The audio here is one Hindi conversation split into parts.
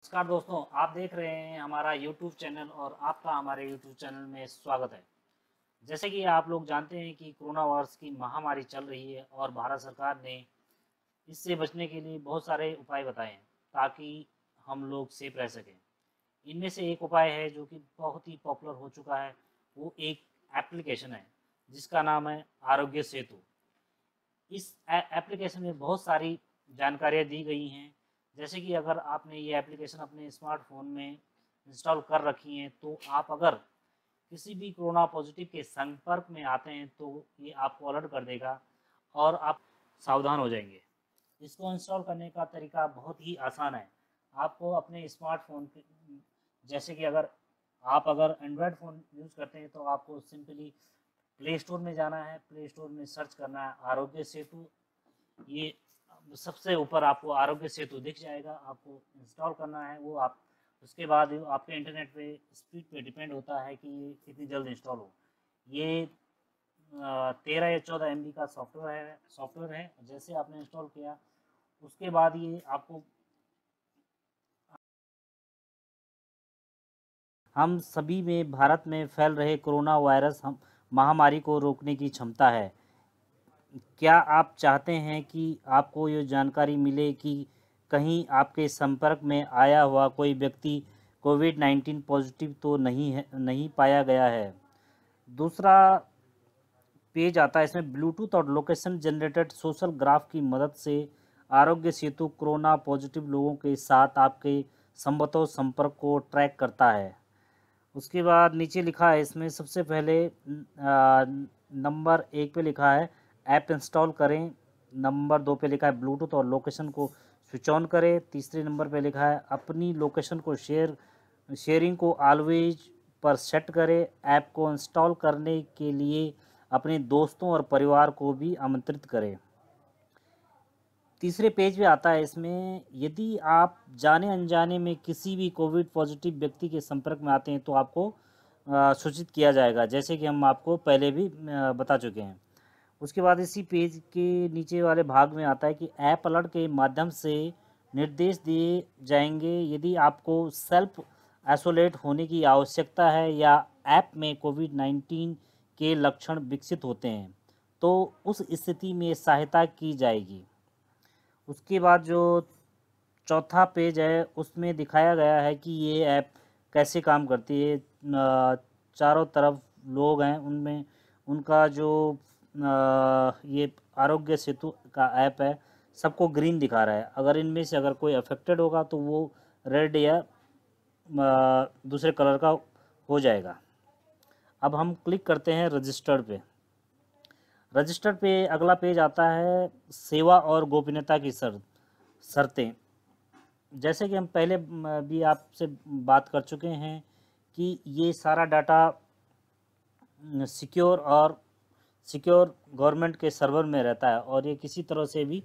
नमस्कार दोस्तों, आप देख रहे हैं हमारा YouTube चैनल और आपका हमारे YouTube चैनल में स्वागत है। जैसे कि आप लोग जानते हैं कि कोरोना वायरस की महामारी चल रही है और भारत सरकार ने इससे बचने के लिए बहुत सारे उपाय बताए हैं ताकि हम लोग सेफ रह सकें। इनमें से एक उपाय है जो कि बहुत ही पॉपुलर हो चुका है, वो एक एप्लीकेशन है जिसका नाम है आरोग्य सेतु। इस एप्लीकेशन में बहुत सारी जानकारियाँ दी गई हैं। जैसे कि अगर आपने ये एप्लीकेशन अपने स्मार्टफोन में इंस्टॉल कर रखी हैं तो आप अगर किसी भी कोरोना पॉजिटिव के संपर्क में आते हैं तो ये आपको अलर्ट कर देगा और आप सावधान हो जाएंगे। इसको इंस्टॉल करने का तरीका बहुत ही आसान है। आपको अपने स्मार्टफोन जैसे कि अगर एंड्रॉयड फ़ोन यूज़ करते हैं तो आपको सिंपली प्ले स्टोर में जाना है। प्ले स्टोर में सर्च करना है आरोग्य सेतु। ये सबसे ऊपर आपको आरोग्य सेतु दिख जाएगा, आपको इंस्टॉल करना है वो। आप उसके बाद आपके इंटरनेट पे स्पीड पे डिपेंड होता है कि ये कितनी जल्द इंस्टॉल हो। ये 13 या 14 MB का सॉफ्टवेयर है। जैसे आपने इंस्टॉल किया उसके बाद ये आपको हम सभी में भारत में फैल रहे कोरोना वायरस हम महामारी को रोकने की क्षमता है। क्या आप चाहते हैं कि आपको ये जानकारी मिले कि कहीं आपके संपर्क में आया हुआ कोई व्यक्ति कोविड-19 पॉजिटिव तो नहीं पाया गया है? दूसरा पेज आता है, इसमें ब्लूटूथ और लोकेशन जनरेटेड सोशल ग्राफ की मदद से आरोग्य सेतु कोरोना पॉजिटिव लोगों के साथ आपके संभवतः संपर्क को ट्रैक करता है। उसके बाद नीचे लिखा है, इसमें सबसे पहले नंबर 1 पे लिखा है ऐप इंस्टॉल करें। नंबर 2 पे लिखा है ब्लूटूथ और लोकेशन को स्विच ऑन करें। तीसरे नंबर पे लिखा है अपनी लोकेशन को शेयरिंग को ऑलवेज पर सेट करें। ऐप को इंस्टॉल करने के लिए अपने दोस्तों और परिवार को भी आमंत्रित करें। तीसरे पेज पे आता है, इसमें यदि आप जाने अनजाने में किसी भी कोविड पॉजिटिव व्यक्ति के संपर्क में आते हैं तो आपको सूचित किया जाएगा, जैसे कि हम आपको पहले भी बता चुके हैं। उसके बाद इसी पेज के नीचे वाले भाग में आता है कि ऐप अलर्ट के माध्यम से निर्देश दिए जाएंगे यदि आपको सेल्फ आइसोलेट होने की आवश्यकता है या ऐप में कोविड-19 के लक्षण विकसित होते हैं तो उस स्थिति में सहायता की जाएगी। उसके बाद जो चौथा पेज है उसमें दिखाया गया है कि ये ऐप कैसे काम करती है। चारों तरफ लोग हैं, उनमें उनका जो ये आरोग्य सेतु का ऐप है सबको ग्रीन दिखा रहा है। अगर इनमें से अगर कोई अफेक्टेड होगा तो वो रेड या दूसरे कलर का हो जाएगा। अब हम क्लिक करते हैं रजिस्टर पे। रजिस्टर पे अगला पेज आता है सेवा और गोपनीयता की शर्तें। जैसे कि हम पहले भी आपसे बात कर चुके हैं कि ये सारा डाटा सिक्योर गवर्नमेंट के सर्वर में रहता है और ये किसी तरह से भी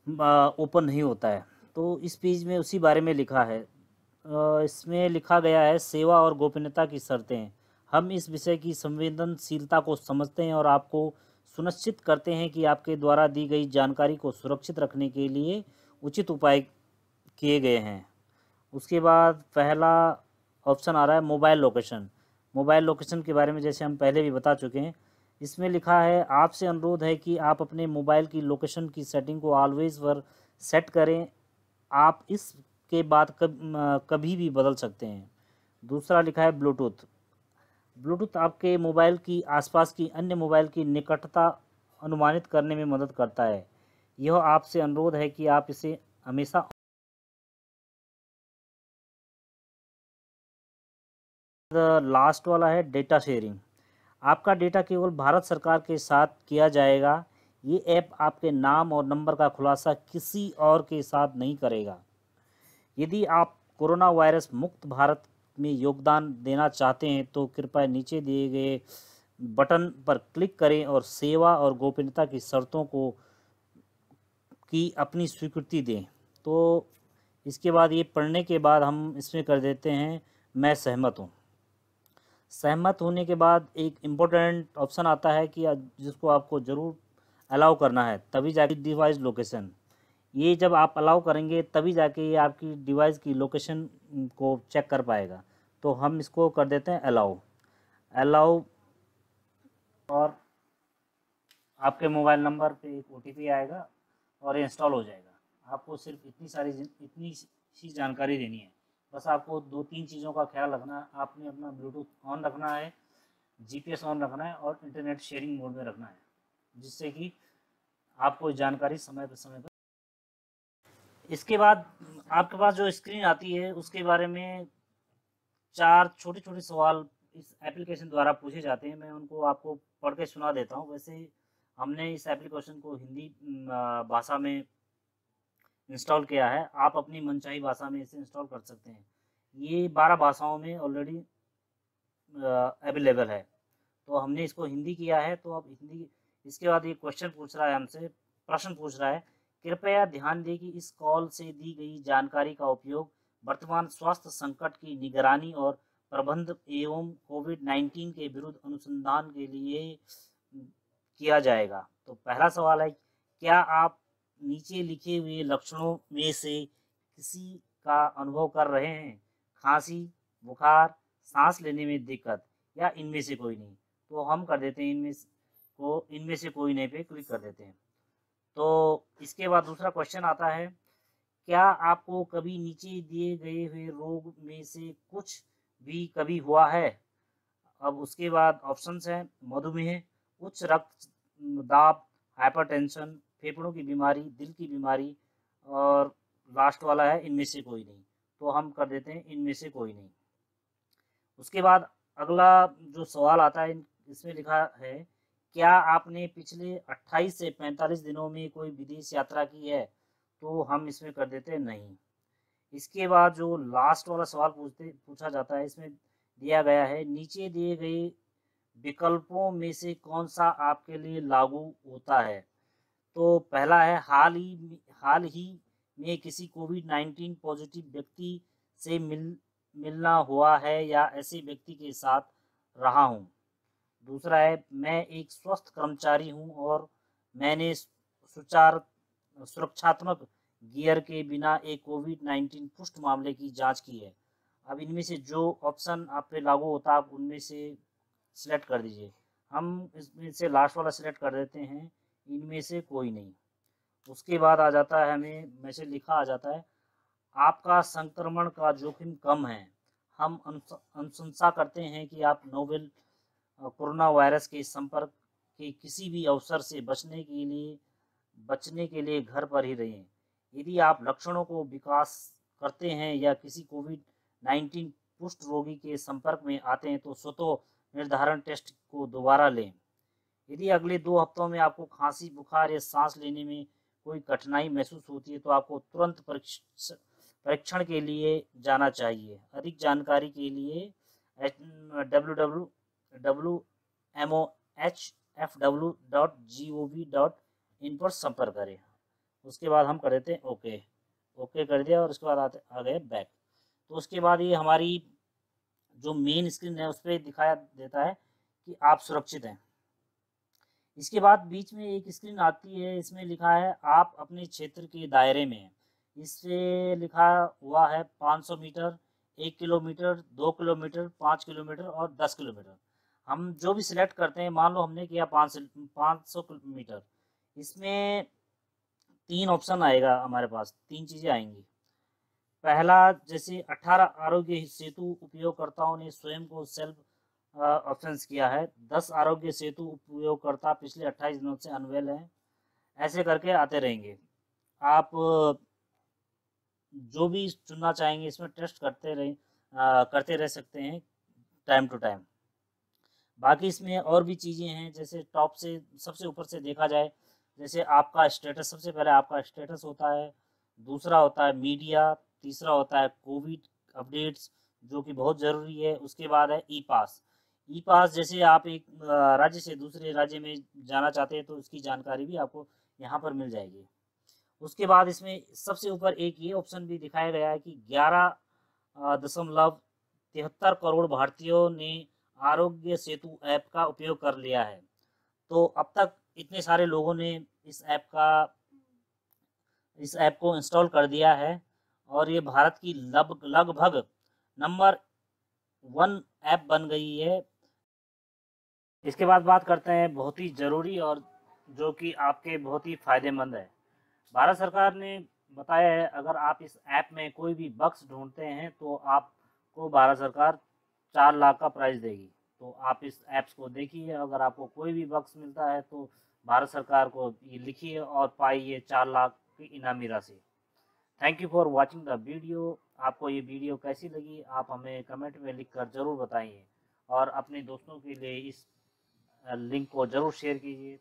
ओपन नहीं होता है। तो इस पेज में उसी बारे में लिखा है। इसमें लिखा गया है सेवा और गोपनीयता की शर्तें। हम इस विषय की संवेदनशीलता को समझते हैं और आपको सुनिश्चित करते हैं कि आपके द्वारा दी गई जानकारी को सुरक्षित रखने के लिए उचित उपाय किए गए हैं। उसके बाद पहला ऑप्शन आ रहा है मोबाइल लोकेशन। मोबाइल लोकेशन के बारे में जैसे हम पहले भी बता चुके हैं। इसमें लिखा है आपसे अनुरोध है कि आप अपने मोबाइल की लोकेशन की सेटिंग को ऑलवेज पर सेट करें। आप इसके बाद कभी भी बदल सकते हैं। दूसरा लिखा है ब्लूटूथ। ब्लूटूथ आपके मोबाइल की आसपास की अन्य मोबाइल की निकटता अनुमानित करने में मदद करता है। यह आपसे अनुरोध है कि आप इसे हमेशा लास्ट वाला है डेटा शेयरिंग। आपका डेटा केवल भारत सरकार के साथ किया जाएगा। ये ऐप आपके नाम और नंबर का खुलासा किसी और के साथ नहीं करेगा। यदि आप कोरोना वायरस मुक्त भारत में योगदान देना चाहते हैं तो कृपया नीचे दिए गए बटन पर क्लिक करें और सेवा और गोपनीयता की शर्तों की अपनी स्वीकृति दें। तो इसके बाद ये पढ़ने के बाद हम इसमें कर देते हैं मैं सहमत हूँ। सहमत होने के बाद एक इम्पोर्टेंट ऑप्शन आता है कि जिसको आपको ज़रूर अलाउ करना है, तभी जाके डिवाइस लोकेशन। ये जब आप अलाउ करेंगे तभी जाके ये आपकी डिवाइस की लोकेशन को चेक कर पाएगा। तो हम इसको कर देते हैं अलाउ। अलाउ, और आपके मोबाइल नंबर पे एक OTP आएगा और ये इंस्टॉल हो जाएगा। आपको सिर्फ इतनी सी जानकारी देनी है। बस आपको 2-3 चीज़ों का ख्याल रखना है। आपने अपना ब्लूटूथ ऑन रखना है, GPS ऑन रखना है और इंटरनेट शेयरिंग मोड में रखना है, जिससे कि आपको जानकारी समय पर। इसके बाद आपके पास जो स्क्रीन आती है उसके बारे में 4 छोटे-छोटे सवाल इस एप्लीकेशन द्वारा पूछे जाते हैं। मैं उनको आपको पढ़ के सुना देता हूँ। वैसे हमने इस एप्लीकेशन को हिंदी भाषा में इंस्टॉल किया है। आप अपनी मनचाही भाषा में इसे इंस्टॉल कर सकते हैं। ये 12 भाषाओं में ऑलरेडी अवेलेबल है। तो हमने इसको हिंदी किया है, तो अब हिंदी। इसके बाद ये क्वेश्चन पूछ रहा है हमसे, प्रश्न पूछ रहा है, कृपया ध्यान दें कि इस कॉल से दी गई जानकारी का उपयोग वर्तमान स्वास्थ्य संकट की निगरानी और प्रबंध एवं कोविड-19 के विरुद्ध अनुसंधान के लिए किया जाएगा। तो पहला सवाल है, क्या आप नीचे लिखे हुए लक्षणों में से किसी का अनुभव कर रहे हैं? खांसी, बुखार, सांस लेने में दिक्कत, या इनमें से कोई नहीं? तो हम कर देते हैं इनमें से कोई नहीं पे क्लिक कर देते हैं। तो इसके बाद दूसरा क्वेश्चन आता है, क्या आपको कभी नीचे दिए गए हुए रोग में से कुछ भी कभी हुआ है? अब उसके बाद ऑप्शंस हैं, मधुमेह, उच्च रक्तदाब, हाइपरटेंशन, फेफड़ों की बीमारी, दिल की बीमारी, और लास्ट वाला है इनमें से कोई नहीं। तो हम कर देते हैं इनमें से कोई नहीं। उसके बाद अगला जो सवाल आता है, इसमें लिखा है, क्या आपने पिछले 28 से 45 दिनों में कोई विदेश यात्रा की है? तो हम इसमें कर देते हैं नहीं। इसके बाद जो लास्ट वाला सवाल पूछा जाता है, इसमें दिया गया है, नीचे दिए गए विकल्पों में से कौन सा आपके लिए लागू होता है? तो पहला है, हाल ही में किसी कोविड-19 पॉजिटिव व्यक्ति से मिलना हुआ है या ऐसे व्यक्ति के साथ रहा हूँ। दूसरा है, मैं एक स्वस्थ कर्मचारी हूँ और मैंने सुरक्षात्मक गियर के बिना एक कोविड-19 पुष्ट मामले की जांच की है। अब इनमें से जो ऑप्शन आप पे लागू होता है, आप उनमें से सिलेक्ट कर दीजिए। हम इसमें से लास्ट वाला सिलेक्ट कर देते हैं, इनमें से कोई नहीं। उसके बाद आ जाता है, हमें मैसेज लिखा आ जाता है, आपका संक्रमण का जोखिम कम है। हम अनुशंसा करते हैं कि आप नोवेल कोरोना वायरस के संपर्क के किसी भी अवसर से बचने के लिए घर पर ही रहें। यदि आप लक्षणों को विकास करते हैं या किसी कोविड-19 पुष्ट रोगी के संपर्क में आते हैं तो स्वतः निर्धारण टेस्ट को दोबारा लें। यदि अगले 2 हफ्तों में आपको खांसी, बुखार या सांस लेने में कोई कठिनाई महसूस होती है तो आपको तुरंत परीक्षण के लिए जाना चाहिए। अधिक जानकारी के लिए www.mohfw.gov.in पर संपर्क करें। उसके बाद हम कर देते हैं ओके। ओके कर दिया और उसके बाद आ गए बैक। तो उसके बाद ये हमारी जो मेन स्क्रीन है उस पर दिखाया देता है कि आप सुरक्षित हैं। इसके बाद बीच में एक स्क्रीन आती है, इसमें लिखा है आप अपने क्षेत्र के दायरे में हैं। इससे लिखा हुआ है 500 मीटर, 1 किलोमीटर, 2 किलोमीटर, 5 किलोमीटर और 10 किलोमीटर। हम जो भी सिलेक्ट करते हैं, मान लो हमने किया 500 मीटर, इसमें 3 ऑप्शन आएगा, हमारे पास 3 चीज़ें आएंगी। पहला, जैसे 18 आरोग्य सेतु उपयोगकर्ताओं ने स्वयं को सेल्फ ऑप्शंस किया है। 10 आरोग्य सेतु उपयोगकर्ता पिछले 28 दिनों से अनवेल हैं। ऐसे करके आते रहेंगे। आप जो भी चुनना चाहेंगे इसमें टेस्ट करते रह सकते हैं टाइम टू टाइम। बाकी इसमें और भी चीज़ें हैं, जैसे टॉप से सबसे ऊपर से देखा जाए, जैसे आपका स्टेटस, सबसे पहले आपका स्टेटस होता है, दूसरा होता है मीडिया, तीसरा होता है कोविड अपडेट्स जो कि बहुत ज़रूरी है, उसके बाद है ई पास। ई पास जैसे आप एक राज्य से दूसरे राज्य में जाना चाहते हैं तो उसकी जानकारी भी आपको यहाँ पर मिल जाएगी। उसके बाद इसमें सबसे ऊपर एक ये ऑप्शन भी दिखाया गया है कि 11.73 करोड़ भारतीयों ने आरोग्य सेतु ऐप का उपयोग कर लिया है। तो अब तक इतने सारे लोगों ने इस ऐप को इंस्टॉल कर दिया है और ये भारत की लगभग नंबर 1 ऐप बन गई है। इसके बाद बात करते हैं बहुत ही ज़रूरी और जो कि आपके बहुत ही फ़ायदेमंद है। भारत सरकार ने बताया है अगर आप इस ऐप में कोई भी बग्स ढूंढते हैं तो आपको भारत सरकार 4 लाख का प्राइज़ देगी। तो आप इस ऐप्स को देखिए, अगर आपको कोई भी बग्स मिलता है तो भारत सरकार को ये लिखिए और पाइए 4 लाख की इनामी राशि। Thank you for watching the video. आपको ये वीडियो कैसी लगी आप हमें कमेंट में लिखकर ज़रूर बताइए और अपने दोस्तों के लिए इस लिंक को ज़रूर शेयर कीजिए।